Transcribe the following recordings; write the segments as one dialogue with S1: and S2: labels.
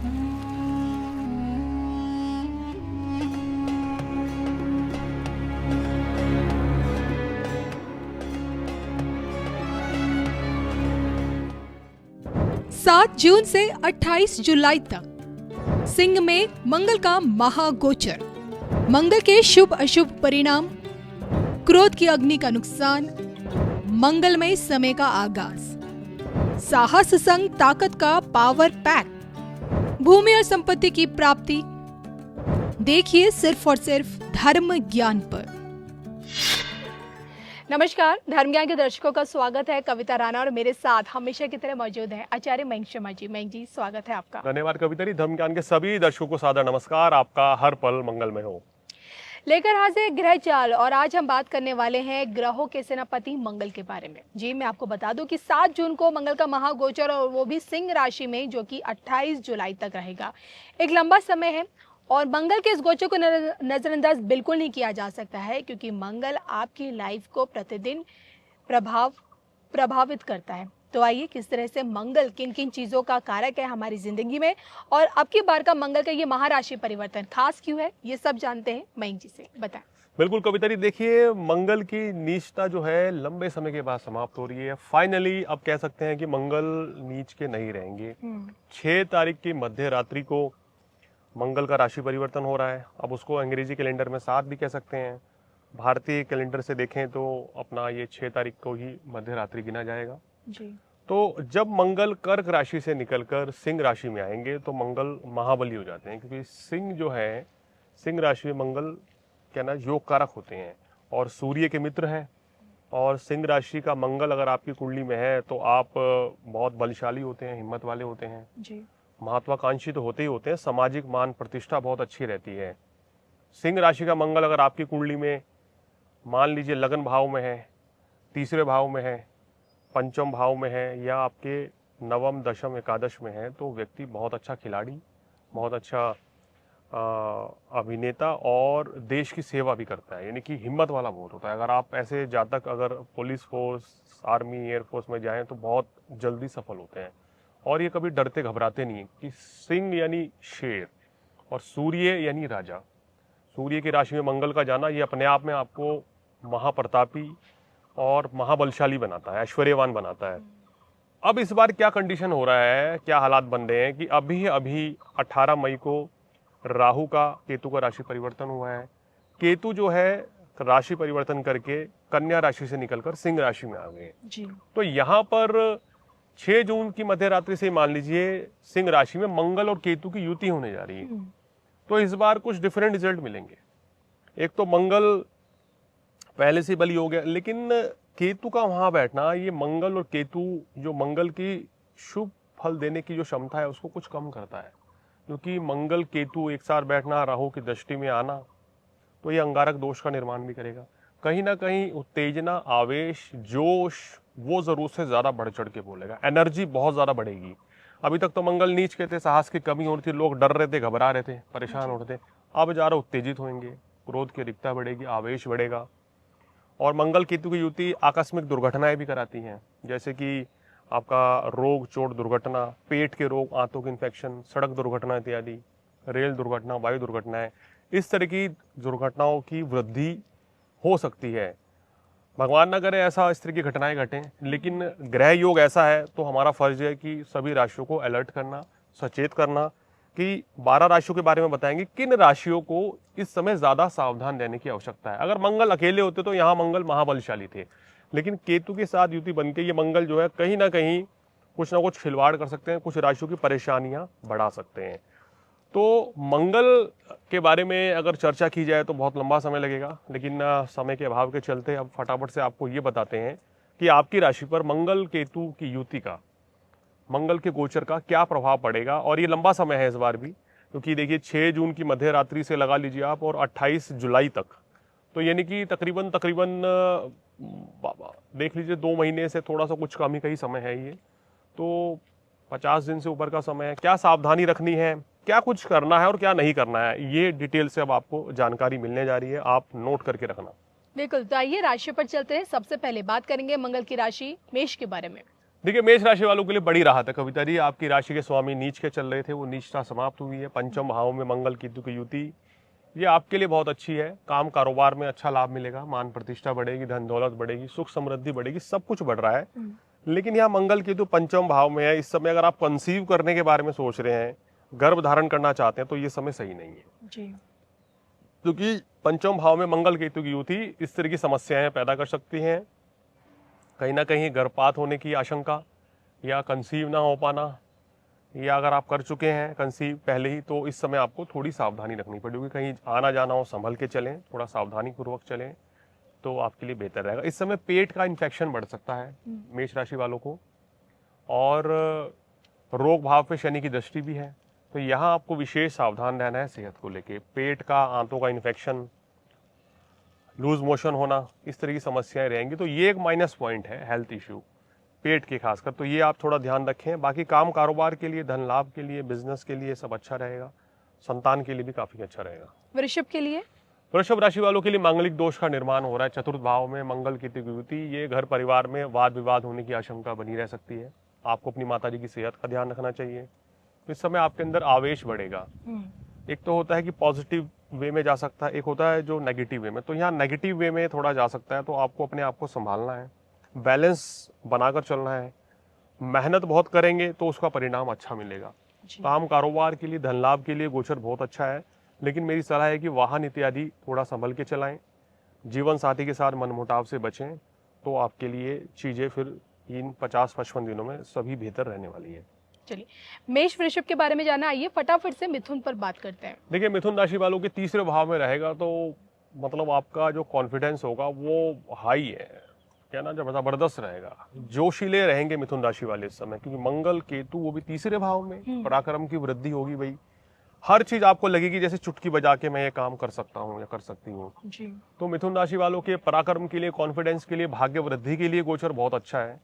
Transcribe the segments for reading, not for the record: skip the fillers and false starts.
S1: सात जून से 28 जुलाई तक सिंह में मंगल का महागोचर। मंगल के शुभ अशुभ परिणाम, क्रोध की अग्नि का नुकसान, मंगलमय समय का आगाज, साहस संग ताकत का पावर पैक, भूमि और संपत्ति की प्राप्ति। देखिए सिर्फ और सिर्फ धर्म ज्ञान पर। नमस्कार, धर्म ज्ञान के दर्शकों का स्वागत है। कविता राणा और मेरे साथ हमेशा की तरह मौजूद है आचार्य मयंक शर्मा जी। मयंक जी, स्वागत है आपका।
S2: धन्यवाद कविता जी। धर्म ज्ञान के सभी दर्शकों को सादर नमस्कार। आपका हर पल मंगलमय हो।
S1: लेकर हाजिर ग्रह चाल, और आज हम बात करने वाले हैं ग्रहों के सेनापति मंगल के बारे में। जी, मैं आपको बता दूं कि 7 जून को मंगल का महागोचर, और वो भी सिंह राशि में, जो कि 28 जुलाई तक रहेगा। एक लंबा समय है और मंगल के इस गोचर को नजरअंदाज बिल्कुल नहीं किया जा सकता है, क्योंकि मंगल आपकी लाइफ को प्रतिदिन प्रभावित करता है। तो आइए, किस तरह से मंगल किन किन चीजों का कारक है हमारी जिंदगी में, और अब की बार का मंगल का ये महाराशि परिवर्तन खास क्यों है, ये सब जानते हैं मयंक जी से। बताएं।
S2: बिल्कुल कविता जी, देखिए मंगल की नीचता जो है लंबे समय के बाद समाप्त हो रही है। फाइनली अब कह सकते हैं कि मंगल नीच के नहीं रहेंगे। 6 तारीख की मध्य रात्रि को मंगल का राशि परिवर्तन हो रहा है। अब उसको अंग्रेजी कैलेंडर में 7 भी कह सकते हैं। भारतीय कैलेंडर से देखें तो अपना ये 6 तारीख को ही मध्य रात्रि गिना जाएगा
S1: जी।
S2: तो जब मंगल कर्क राशि से निकलकर सिंह राशि में आएंगे तो मंगल महाबली हो जाते हैं, क्योंकि सिंह जो है, सिंह राशि में मंगल क्या ना योग कारक होते हैं और सूर्य के मित्र हैं। और सिंह राशि का मंगल अगर आपकी कुंडली में है तो आप बहुत बलशाली होते हैं, हिम्मत वाले होते हैं
S1: जी।
S2: महत्वाकांक्षी तो होते ही होते हैं। सामाजिक मान प्रतिष्ठा बहुत अच्छी रहती है। सिंह राशि का मंगल अगर आपकी कुंडली में मान लीजिए लगन भाव में है, तीसरे भाव में है, पंचम भाव में है, या आपके नवम दशम एकादश में है, तो व्यक्ति बहुत अच्छा खिलाड़ी, बहुत अच्छा अभिनेता और देश की सेवा भी करता है, यानी कि हिम्मत वाला बहुत होता है। अगर आप ऐसे जातक अगर पुलिस फोर्स, आर्मी, एयरफोर्स में जाएं तो बहुत जल्दी सफल होते हैं और ये कभी डरते घबराते नहीं है। कि सिंह यानी शेर और सूर्य यानी राजा। सूर्य की राशि में मंगल का जाना ये अपने आप में आपको महाप्रतापी और महाबलशाली बनाता है, ऐश्वर्यवान बनाता है। अब इस बार क्या कंडीशन हो रहा है, क्या हालात बन रहे हैं कि अभी 18 मई को राहु का केतु का राशि परिवर्तन हुआ है। केतु जो है राशि परिवर्तन करके कन्या राशि से निकलकर सिंह राशि में आ गए जी। तो यहाँ पर 6 जून की मध्य रात्रि से मान लीजिए सिंह राशि में मंगल और केतु की युति होने जा रही है। तो इस बार कुछ डिफरेंट रिजल्ट मिलेंगे। एक तो मंगल पहले से बली हो गया, लेकिन केतु का वहां बैठना, ये मंगल और केतु जो मंगल की शुभ फल देने की जो क्षमता है उसको कुछ कम करता है। क्योंकि मंगल केतु एक साथ बैठना, राहु की दृष्टि में आना, तो ये अंगारक दोष का निर्माण भी करेगा। कहीं ना कहीं उत्तेजना, आवेश, जोश वो जरूरत से ज्यादा बढ़ चढ़ के बोलेगा। एनर्जी बहुत ज्यादा बढ़ेगी। अभी तक तो मंगल नीच के थे, साहस की कमी हो रही थी, लोग डर रहे थे, घबरा रहे थे, परेशान हो रहे थे। अब ज्यादा उत्तेजित होंगे, क्रोध की अधिकता बढ़ेगी, आवेश बढ़ेगा। और मंगल केतु की युति आकस्मिक दुर्घटनाएं भी कराती हैं, जैसे कि आपका रोग, चोट, दुर्घटना, पेट के रोग, आंतों के इन्फेक्शन, सड़क दुर्घटना इत्यादि, रेल दुर्घटना, वायु दुर्घटनाएं, इस तरह की दुर्घटनाओं की वृद्धि हो सकती है। भगवान न करे ऐसा इस तरह की घटनाएं घटें, लेकिन ग्रह योग ऐसा है तो हमारा फर्ज है कि सभी राशियों को अलर्ट करना, सचेत करना। कि 12 राशियों के बारे में बताएंगे किन राशियों को इस समय ज्यादा सावधान रहने की आवश्यकता है। अगर मंगल अकेले होते तो यहाँ मंगल महाबलशाली थे, लेकिन केतु के साथ युति बनके ये मंगल जो है कहीं ना कहीं कुछ ना कुछ खिलवाड़ कर सकते हैं, कुछ राशियों की परेशानियां बढ़ा सकते हैं। तो मंगल के बारे में अगर चर्चा की जाए तो बहुत लंबा समय लगेगा, लेकिन समय के अभाव के चलते अब फटाफट से आपको ये बताते हैं कि आपकी राशि पर मंगल केतु की युति का, मंगल के गोचर का क्या प्रभाव पड़ेगा। और ये लंबा समय है इस बार भी, क्योंकि देखिए 6 जून की मध्य रात्रि से लगा लीजिए आप और 28 जुलाई तक, तो यानी कि तकरीबन देख लीजिए 2 महीने से थोड़ा सा कुछ कम ही का ही समय है ये। तो 50 दिन से ऊपर का समय है। क्या सावधानी रखनी है, क्या कुछ करना है और क्या नहीं करना है, ये डिटेल से अब आपको जानकारी मिलने जा रही है, आप नोट करके रखना।
S1: बिल्कुल। तो आइए राशि पर चलते हैं। सबसे पहले बात करेंगे मंगल की राशि मेष के बारे में।
S2: देखिए मेष राशि वालों के लिए बड़ी राहत है कविता जी। आपकी राशि के स्वामी नीच के चल रहे थे, वो नीचता समाप्त हुई है। पंचम भाव में मंगल केतु की युति, ये आपके लिए बहुत अच्छी है। काम कारोबार में अच्छा लाभ मिलेगा, मान प्रतिष्ठा बढ़ेगी, धन दौलत बढ़ेगी, सुख समृद्धि बढ़ेगी, सब कुछ बढ़ रहा है। लेकिन यहाँ मंगल केतु पंचम भाव में है। इस समय अगर आप कंसीव करने के बारे में सोच रहे हैं, गर्भ धारण करना चाहते हैं, तो ये समय सही नहीं है
S1: जी।
S2: क्योंकि पंचम भाव में मंगल केतु की युति इस तरह की समस्याएं पैदा कर सकती हैं। कहीं ना कहीं गर्भपात होने की आशंका, या कंसीव ना हो पाना, या अगर आप कर चुके हैं कंसीव पहले ही, तो इस समय आपको थोड़ी सावधानी रखनी पड़ेगी। कहीं आना जाना हो संभल के चलें, थोड़ा सावधानी पूर्वक चलें, तो आपके लिए बेहतर रहेगा। इस समय पेट का इन्फेक्शन बढ़ सकता है मेष राशि वालों को, और रोग भाव पे शनि की दृष्टि भी है, तो यहाँ आपको विशेष सावधान रहना है सेहत को लेके। पेट का, आंतों का इन्फेक्शन, लूज मोशन होना, इस तरह की समस्याएं रहेंगी। तो ये एक माइनस पॉइंट है हेल्थ इश्यू पेट के खासकर, तो ये आप थोड़ा ध्यान रखें। बाकी काम कारोबार के लिए, धन लाभ के लिए, बिजनेस के लिए सब अच्छा रहेगा। संतान के लिए भी काफी अच्छा रहेगा।
S1: वृषभ के लिए?
S2: वृषभ राशि वालों के लिए मांगलिक दोष का निर्माण हो रहा है। चतुर्थ भाव में मंगल की युति, ये घर परिवार में वाद विवाद होने की आशंका बनी रह सकती है। आपको अपनी माताजी की सेहत का ध्यान रखना चाहिए। इस समय आपके अंदर आवेश बढ़ेगा। एक तो होता है कि पॉजिटिव वे में जा सकता है, एक होता है जो नेगेटिव वे में। तो यहाँ नेगेटिव वे में थोड़ा जा सकता है, तो आपको अपने आप को संभालना है, बैलेंस बनाकर चलना है। मेहनत बहुत करेंगे तो उसका परिणाम अच्छा मिलेगा। काम कारोबार के लिए, धन लाभ के लिए गोचर बहुत अच्छा है, लेकिन मेरी सलाह है कि वाहन इत्यादि थोड़ा संभल के चलाएं। जीवन साथी के साथ मनमुटाव से बचें, तो आपके लिए चीजें फिर इन 50-55 दिनों में सभी बेहतर रहने वाली है।
S1: चलिए, मेष वृषभ के बारे में जाना, आइए फटाफट से मिथुन पर बात करते हैं।
S2: देखिए मिथुन राशि वालों के तीसरे भाव में रहेगा, तो मतलब आपका जो कॉन्फिडेंस होगा वो हाई है, क्या ना, जब जबरदस्त रहेगा। जोशीले रहेंगे मिथुन राशि वाले इस समय, क्योंकि मंगल केतु वो भी तीसरे भाव में, पराक्रम की वृद्धि होगी भाई। हर चीज आपको लगेगी जैसे चुटकी बजा के मैं ये काम कर सकता हूँ या कर सकती हूँ। तो मिथुन राशि वालों के पराक्रम के लिए, कॉन्फिडेंस के लिए, भाग्य वृद्धि के लिए गोचर बहुत अच्छा है।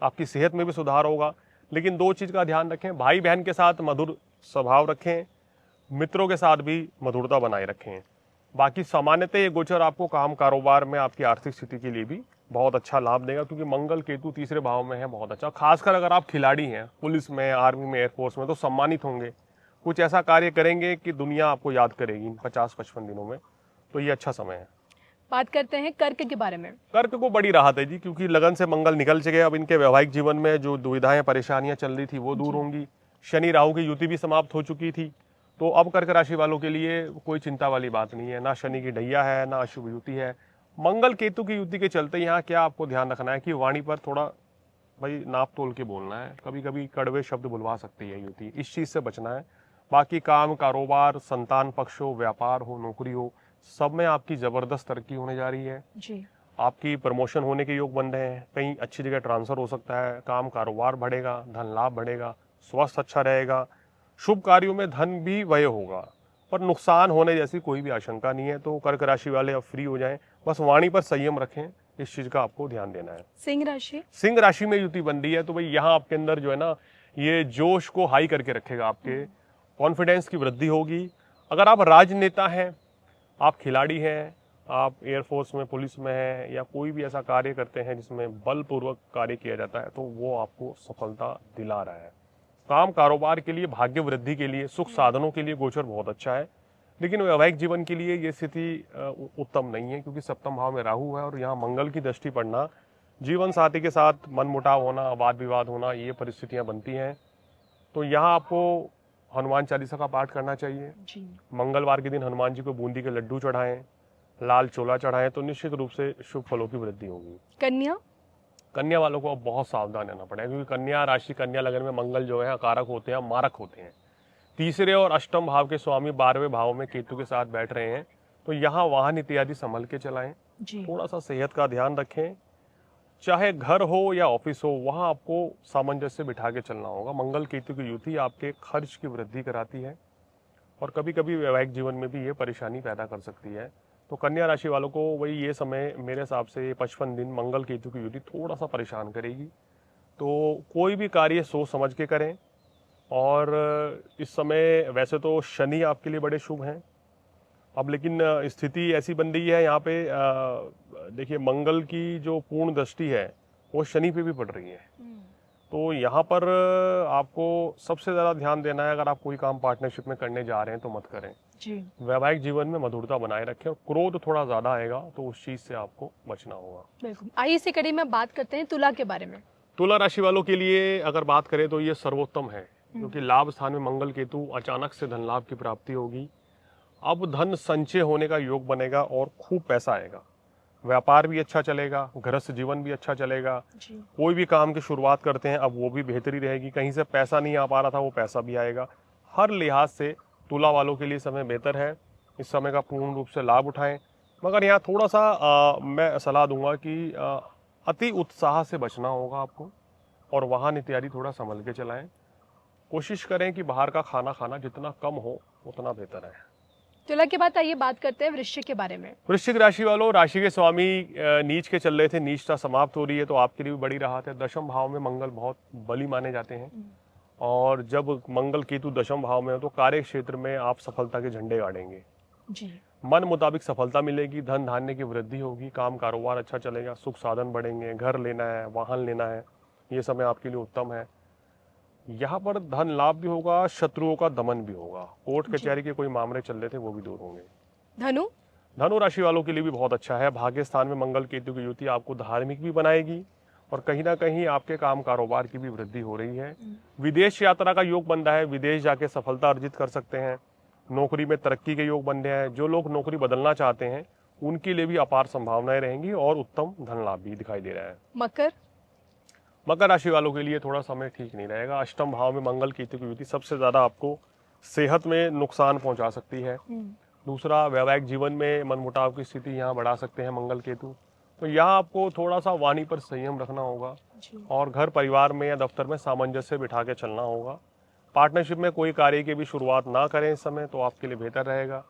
S2: आपकी सेहत में भी सुधार होगा, लेकिन दो चीज का ध्यान रखें, भाई बहन के साथ मधुर स्वभाव रखें, मित्रों के साथ भी मधुरता बनाए रखें। बाकी सामान्यतः ये गोचर आपको काम कारोबार में, आपकी आर्थिक स्थिति के लिए भी बहुत अच्छा लाभ देगा, क्योंकि मंगल केतु तीसरे भाव में है, बहुत अच्छा। खासकर अगर आप खिलाड़ी हैं, पुलिस में, आर्मी में, एयरफोर्स में, तो सम्मानित होंगे। कुछ ऐसा कार्य करेंगे कि दुनिया आपको याद करेगी इन 50-55 दिनों में, तो ये अच्छा समय है।
S1: बात करते हैं कर्क के बारे में।
S2: कर्क को बड़ी राहत है जी, क्योंकि लगन से मंगल निकल चुके। अब इनके वैवाहिक जीवन में जो दुविधाएं, परेशानियां चल रही थी, वो दूर होंगी। शनि राहु की युति भी समाप्त हो चुकी थी, तो अब कर्क राशि वालों के लिए कोई चिंता वाली बात नहीं है। ना शनि की ढैया है, ना अशुभ युति है। मंगल केतु की युति के चलते यहाँ क्या आपको ध्यान रखना है कि वाणी पर थोड़ा भाई नाप तोल के बोलना है। कभी कभी कड़वे शब्द बुलवा सकती है युति, इस चीज से बचना है। बाकी काम कारोबार, संतान पक्ष हो, व्यापार हो, नौकरी हो, सब में आपकी जबरदस्त तरक्की होने जा रही है जी। आपकी प्रमोशन होने के योग बन रहे हैं, कहीं अच्छी जगह ट्रांसफर हो सकता है, काम कारोबार बढ़ेगा, धन लाभ बढ़ेगा, स्वास्थ्य अच्छा रहेगा, शुभ कार्यों में धन भी व्यय होगा, पर नुकसान होने जैसी कोई भी आशंका नहीं है। तो कर्क राशि वाले अब फ्री हो जाएं, बस वाणी पर संयम रखें, इस चीज का आपको ध्यान देना है।
S1: सिंह राशि?
S2: सिंह राशि में युति बन रही है, तो भाई यहाँ आपके अंदर जो है ना, ये जोश को हाई करके रखेगा, आपके कॉन्फिडेंस की वृद्धि होगी। अगर आप राजनेता हैं, आप खिलाड़ी हैं, आप एयरफोर्स में, पुलिस में हैं, या कोई भी ऐसा कार्य करते हैं जिसमें बलपूर्वक कार्य किया जाता है, तो वो आपको सफलता दिला रहा है। काम कारोबार के लिए, भाग्य वृद्धि के लिए, सुख साधनों के लिए गोचर बहुत अच्छा है, लेकिन वैवाहिक जीवन के लिए ये स्थिति उत्तम नहीं है, क्योंकि सप्तम भाव में राहु है और यहाँ मंगल की दृष्टि पड़ना, जीवन साथी के साथ मनमुटाव होना, वाद विवाद होना, ये परिस्थितियां बनती हैं। तो यहाँ आपको हनुमान चालीसा का पाठ करना चाहिए जी। मंगलवार के दिन हनुमान जी को बूंदी के लड्डू चढ़ाएं, लाल चोला चढ़ाएं, तो निश्चित रूप से शुभ फलों की वृद्धि होगी।
S1: कन्या?
S2: कन्या वालों को अब बहुत सावधान रहना पड़ेगा, क्योंकि कन्या राशि, कन्या लगन में मंगल जो है अकारक होते हैं, मारक होते हैं। तीसरे और अष्टम भाव के स्वामी 12वें भाव में केतु के साथ बैठ रहे हैं, तो यहाँ वाहन इत्यादि संभल के चलाएं, थोड़ा सा सेहत का ध्यान रखें। चाहे घर हो या ऑफिस हो, वहां आपको सामंजस्य बिठा के चलना होगा। मंगल केतु की युति आपके खर्च की वृद्धि कराती है, और कभी कभी वैवाहिक जीवन में भी ये परेशानी पैदा कर सकती है। तो कन्या राशि वालों को वही ये समय मेरे हिसाब से 55 दिन मंगल केतु की युति थोड़ा सा परेशान करेगी। तो कोई भी कार्य सोच समझ के करें, और इस समय वैसे तो शनि आपके लिए बड़े शुभ हैं, अब लेकिन स्थिति ऐसी बन रही है यहाँ पे, देखिए मंगल की जो पूर्ण दृष्टि है वो शनि पे भी पड़ रही है, तो यहाँ पर आपको सबसे ज़्यादा ध्यान देना है, अगर आप कोई काम पार्टनरशिप में करने जा रहे हैं तो मत करें।
S1: जी।
S2: वैवाहिक जीवन में मधुरता बनाए रखें और क्रोध थोड़ा ज़्यादा आएगा तो उस चीज़ से आपको बचना होगा।
S1: बिल्कुल। आइए इसी कड़ी में बात करते हैं तुला के बारे में।
S2: तुला राशि वालों के लिए अगर बात करें तो ये सर्वोत्तम है, क्योंकि लाभ स्थान में मंगल केतु, अचानक से धन लाभ की प्राप्ति होगी। अब धन संचय होने का योग बनेगा और खूब पैसा आएगा। व्यापार भी अच्छा चलेगा, गृहस्थ जीवन भी अच्छा चलेगा।
S1: जी।
S2: कोई भी काम की शुरुआत करते हैं अब वो भी बेहतरी रहेगी। कहीं से पैसा नहीं आ पा रहा था वो पैसा भी आएगा। हर लिहाज से तुला वालों के लिए समय बेहतर है। इस समय का पूर्ण रूप से लाभ उठाएं। मगर यहाँ थोड़ा सा मैं सलाह दूंगा कि अति उत्साह से बचना होगा आपको, और वाहन इत्यादि थोड़ा संभल के चलाएं। कोशिश करें कि बाहर का खाना खाना जितना कम हो उतना बेहतर है।
S1: तुला के बाद आइए बात करते हैं वृश्चिक के बारे में।
S2: वृश्चिक राशि वालों, राशि के स्वामी नीच के चल रहे थे, नीचता समाप्त हो रही है तो आपके लिए भी बड़ी राहत है। दशम भाव में मंगल बहुत बली माने जाते हैं, और जब मंगल केतु दशम भाव में हो तो कार्य क्षेत्र में आप सफलता के झंडे गाड़ेंगे।
S1: जी।
S2: मन मुताबिक सफलता मिलेगी, धन धान्य की वृद्धि होगी, काम कारोबार अच्छा चलेगा, सुख साधन बढ़ेंगे, घर लेना है, वाहन लेना है, ये समय आपके लिए उत्तम है। यहाँ पर धन लाभ भी होगा, शत्रुओं का दमन भी होगा। कोर्ट कचहरी के कोई मामले चल रहे थे वो भी दूर होंगे।
S1: धनु।
S2: धनु राशि वालों के लिए भी बहुत अच्छा है। भाग्य स्थान में मंगल केतु की युति आपको धार्मिक भी बनाएगी, और कहीं ना कहीं आपके काम कारोबार की भी वृद्धि हो रही है। विदेश यात्रा का योग बन रहा है, विदेश जाके सफलता अर्जित कर सकते हैं। नौकरी में तरक्की के योग बन रहे हैं। जो लोग नौकरी बदलना चाहते हैं उनके लिए भी अपार संभावनाएं रहेंगी, और उत्तम धन लाभ भी दिखाई दे रहा है।
S1: मकर।
S2: मकर राशि वालों के लिए थोड़ा समय ठीक नहीं रहेगा। अष्टम भाव में मंगल केतु की युति सबसे ज्यादा आपको सेहत में नुकसान पहुंचा सकती है। दूसरा, वैवाहिक जीवन में मनमुटाव की स्थिति यहाँ बढ़ा सकते हैं मंगल केतु। तो यहाँ आपको थोड़ा सा वाणी पर संयम रखना होगा, और घर परिवार में या दफ्तर में सामंजस्य बिठा के चलना होगा। पार्टनरशिप में कोई कार्य की भी शुरुआत ना करें इस समय, तो आपके लिए बेहतर रहेगा।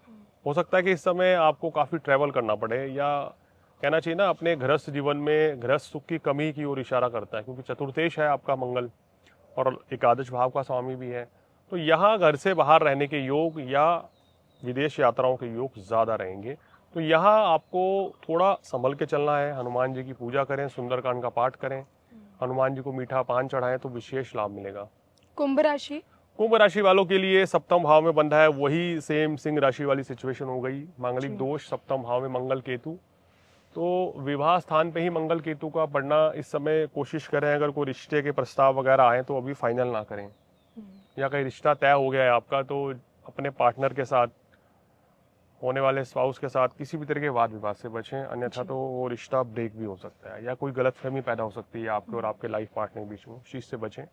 S2: हो सकता है कि इस समय आपको काफ़ी ट्रैवल करना पड़े, या कहना चाहिए ना, अपने गृहस्थ जीवन में गृहस्थ सुख की कमी की ओर इशारा करता है, क्योंकि चतुर्थेश है आपका मंगल और एकादश भाव का स्वामी भी है। तो यहाँ घर से बाहर रहने के योग या विदेश यात्राओं के योग ज़्यादा रहेंगे। तो यहाँ आपको थोड़ा संभल के चलना है। हनुमान जी की पूजा करें, सुंदरकांड का पाठ करें, हनुमान जी को मीठा पान चढ़ाएं तो विशेष लाभ मिलेगा।
S1: कुंभ राशि।
S2: कुंभ राशि वालों के लिए सप्तम भाव में बंधा है, वही सेम सिंह राशि वाली सिचुएशन हो गई। मांगलिक दोष, सप्तम भाव में मंगल केतु, तो विवाह स्थान पे ही मंगल केतु का पड़ना इस समय कोशिश करें। अगर कोई रिश्ते के प्रस्ताव वगैरह आए तो अभी फाइनल ना करें, या कहीं रिश्ता तय हो गया है आपका तो अपने पार्टनर के साथ, होने वाले स्पाउस के साथ किसी भी तरह के वाद विवाद से बचें, अन्यथा तो वो रिश्ता ब्रेक भी हो सकता है, या कोई गलतफहमी पैदा हो सकती है आपके और आपके लाइफ पार्टनर के बीच में। उस चीज़ से बचें।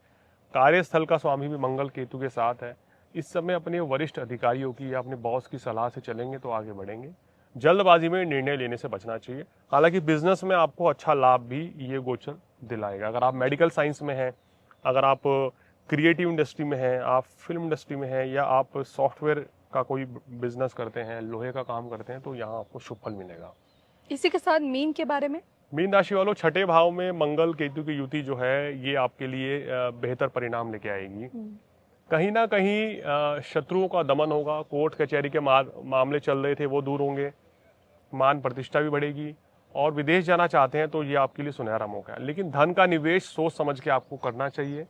S2: कार्यस्थल का स्वामी भी मंगल केतु के साथ है। इस समय अपने वरिष्ठ अधिकारियों की या अपने बॉस की सलाह से चलेंगे तो आगे बढ़ेंगे। जल्दबाजी में निर्णय लेने से बचना चाहिए। हालांकि बिजनेस में आपको अच्छा लाभ भी ये गोचर दिलाएगा। अगर आप मेडिकल साइंस में हैं, अगर आप क्रिएटिव इंडस्ट्री में हैं, आप फिल्म इंडस्ट्री में हैं, या आप सॉफ्टवेयर का कोई बिजनेस करते हैं, लोहे का काम करते हैं, तो यहाँ आपको शुभ फल मिलेगा।
S1: इसी के साथ मीन के बारे में।
S2: मीन राशि वालों, छठे भाव में मंगल केतु की युति जो है ये आपके लिए बेहतर परिणाम लेके आएगी। कहीं ना कहीं शत्रुओं का दमन होगा। कोर्ट कचहरी के मामले चल रहे थे वो दूर होंगे। मान प्रतिष्ठा भी बढ़ेगी, और विदेश जाना चाहते हैं तो ये आपके लिए सुनहरा मौका है। लेकिन धन का निवेश सोच समझ के आपको करना चाहिए,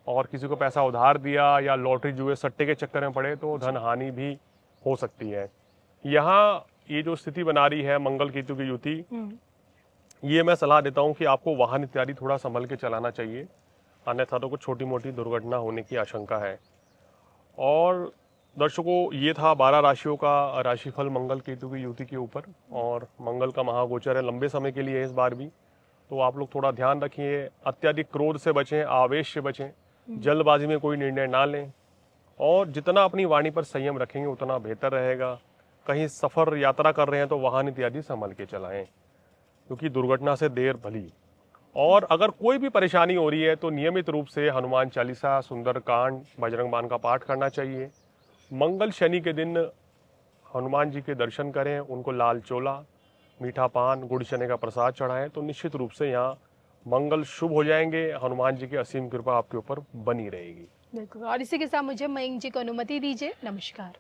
S2: और किसी को पैसा उधार दिया या लॉटरी जुए सट्टे के चक्कर में पड़े तो धन हानि भी हो सकती है। यहाँ ये जो स्थिति बना रही है मंगल केतु की युति, ये मैं सलाह देता हूँ कि आपको वाहन इत्यादि थोड़ा संभल के चलाना चाहिए, अन्यथा तो कुछ छोटी मोटी दुर्घटना होने की आशंका है। और दर्शकों, ये था 12 राशियों का राशिफल मंगल केतु की युति के ऊपर, और मंगल का महागोचर है, लंबे समय के लिए है इस बार भी। तो आप लोग थोड़ा ध्यान रखिए, अत्यधिक क्रोध से बचें, आवेश से बचें, जल्दबाजी में कोई निर्णय ना लें, और जितना अपनी वाणी पर संयम रखेंगे उतना बेहतर रहेगा। कहीं सफर यात्रा कर रहे हैं तो वाहन इत्यादि संभल के चलाएं, क्योंकि दुर्घटना से देर भली। और अगर कोई भी परेशानी हो रही है तो नियमित रूप से हनुमान चालीसा, सुंदरकांड, बजरंग बाण का पाठ करना चाहिए। मंगल शनि के दिन हनुमान जी के दर्शन करें, उनको लाल चोला, मीठा पान, गुड़ चने का प्रसाद चढ़ाएं, तो निश्चित रूप से यहाँ मंगल शुभ हो जाएंगे। हनुमान जी की असीम कृपा आपके ऊपर बनी रहेगी।
S1: बिल्कुल। और इसी के साथ मुझे मयंक जी को अनुमति दीजिए। नमस्कार।